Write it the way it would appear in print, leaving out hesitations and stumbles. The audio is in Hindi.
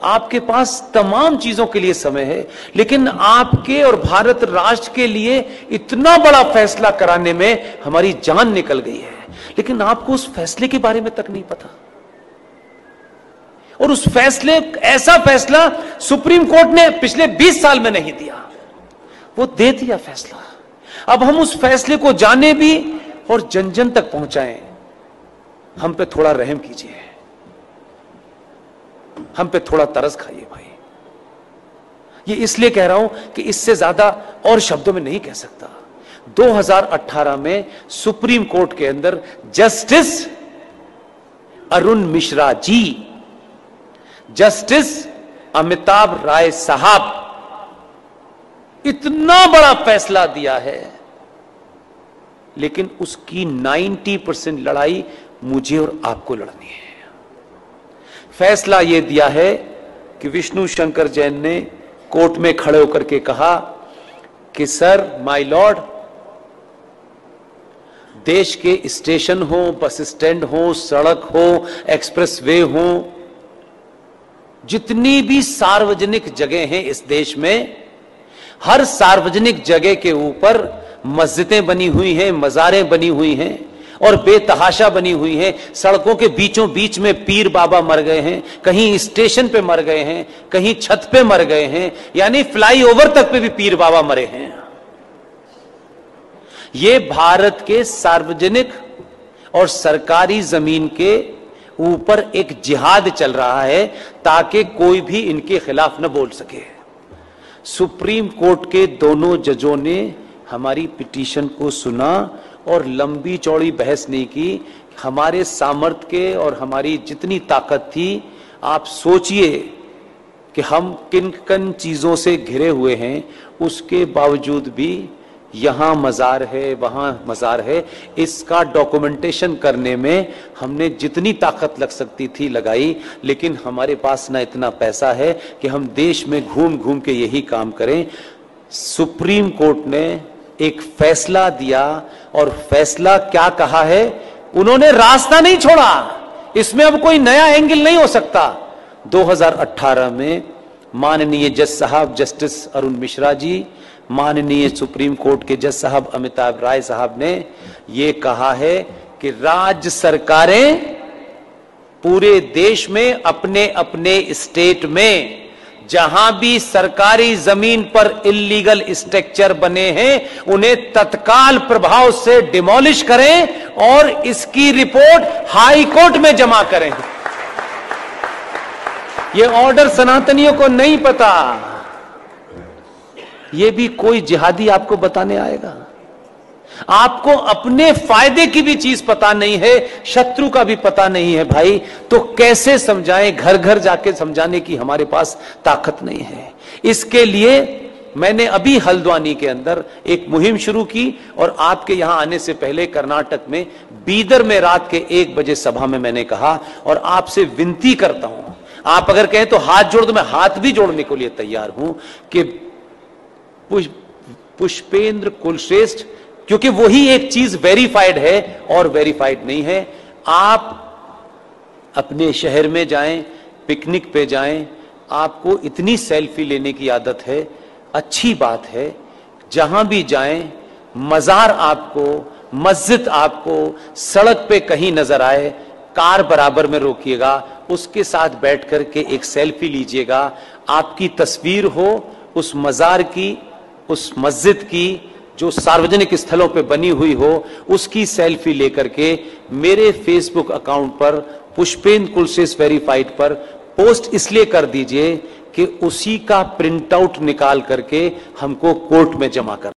आपके पास तमाम चीजों के लिए समय है, लेकिन आपके और भारत राष्ट्र के लिए इतना बड़ा फैसला कराने में हमारी जान निकल गई है, लेकिन आपको उस फैसले के बारे में तक नहीं पता। और उस फैसले, ऐसा फैसला सुप्रीम कोर्ट ने पिछले 20 साल में नहीं दिया, वो दे दिया फैसला। अब हम उस फैसले को जाने भी और जन जन तक पहुंचाएं। हम पे थोड़ा रहम कीजिए, हम पे थोड़ा तरस खाइए भाई। ये इसलिए कह रहा हूं कि इससे ज्यादा और शब्दों में नहीं कह सकता। 2018 में सुप्रीम कोर्ट के अंदर जस्टिस अरुण मिश्रा जी, जस्टिस अमिताभ राय साहब इतना बड़ा फैसला दिया है, लेकिन उसकी 90% लड़ाई मुझे और आपको लड़नी है। फैसला यह दिया है कि विष्णु शंकर जैन ने कोर्ट में खड़े होकर के कहा कि सर, माय लॉर्ड, देश के स्टेशन हो, बस स्टैंड हो, सड़क हो, एक्सप्रेसवे हो, जितनी भी सार्वजनिक जगह हैं इस देश में, हर सार्वजनिक जगह के ऊपर मस्जिदें बनी हुई हैं, मज़ारें बनी हुई हैं और बेतहाशा बनी हुई हैं। सड़कों के बीचों बीच में पीर बाबा मर गए हैं, कहीं स्टेशन पे मर गए हैं, कहीं छत पे मर गए हैं, यानी फ्लाईओवर तक पे भी पीर बाबा मरे हैं। ये भारत के सार्वजनिक और सरकारी जमीन के ऊपर एक जिहाद चल रहा है ताकि कोई भी इनके खिलाफ न बोल सके। सुप्रीम कोर्ट के दोनों जजों ने हमारी पिटीशन को सुना और लंबी चौड़ी बहस नहीं की। हमारे सामर्थ्य के और हमारी जितनी ताकत थी, आप सोचिए कि हम किन किन चीजों से घिरे हुए हैं, उसके बावजूद भी यहां मजार है, वहां मजार है, इसका डॉक्यूमेंटेशन करने में हमने जितनी ताकत लग सकती थी लगाई, लेकिन हमारे पास ना इतना पैसा है कि हम देश में घूम घूम के यही काम करें। सुप्रीम कोर्ट ने एक फैसला दिया और फैसला क्या कहा है, उन्होंने रास्ता नहीं छोड़ा, इसमें अब कोई नया एंगल नहीं हो सकता। 2018 में माननीय जज साहब जस्टिस अरुण मिश्रा जी, माननीय सुप्रीम कोर्ट के जज साहब अमिताभ राय साहब ने यह कहा है कि राज्य सरकारें पूरे देश में अपने अपने स्टेट में जहां भी सरकारी जमीन पर इल्लीगल स्ट्रक्चर बने हैं, उन्हें तत्काल प्रभाव से डिमोलिश करें और इसकी रिपोर्ट हाई कोर्ट में जमा करें। यह ऑर्डर सनातनियों को नहीं पता, यह भी कोई जिहादी आपको बताने आएगा। आपको अपने फायदे की भी चीज पता नहीं है, शत्रु का भी पता नहीं है भाई, तो कैसे समझाएं? घर घर जाके समझाने की हमारे पास ताकत नहीं है। इसके लिए मैंने अभी हल्द्वानी के अंदर एक मुहिम शुरू की और आपके यहां आने से पहले कर्नाटक में बीदर में रात के 1 बजे सभा में मैंने कहा, और आपसे विनती करता हूं, आप अगर कहें तो हाथ जोड़ दो, मैं हाथ भी जोड़ने के लिए तैयार हूं कि पुष्पेंद्र कुलश्रेष्ठ, क्योंकि वही एक चीज वेरीफाइड है और वेरीफाइड नहीं है। आप अपने शहर में जाएं, पिकनिक पे जाएं, आपको इतनी सेल्फी लेने की आदत है, अच्छी बात है। जहां भी जाएं, मजार आपको, मस्जिद आपको सड़क पे कहीं नजर आए, कार बराबर में रोकिएगा, उसके साथ बैठ करके एक सेल्फी लीजिएगा। आपकी तस्वीर हो उस मजार की, उस मस्जिद की जो सार्वजनिक स्थलों पे बनी हुई हो, उसकी सेल्फी लेकर के मेरे फेसबुक अकाउंट पर पुष्पेंद्र कुलश्रेष्ठ वेरीफाइड पर पोस्ट इसलिए कर दीजिए कि उसी का प्रिंट आउट निकाल करके हमको कोर्ट में जमा कर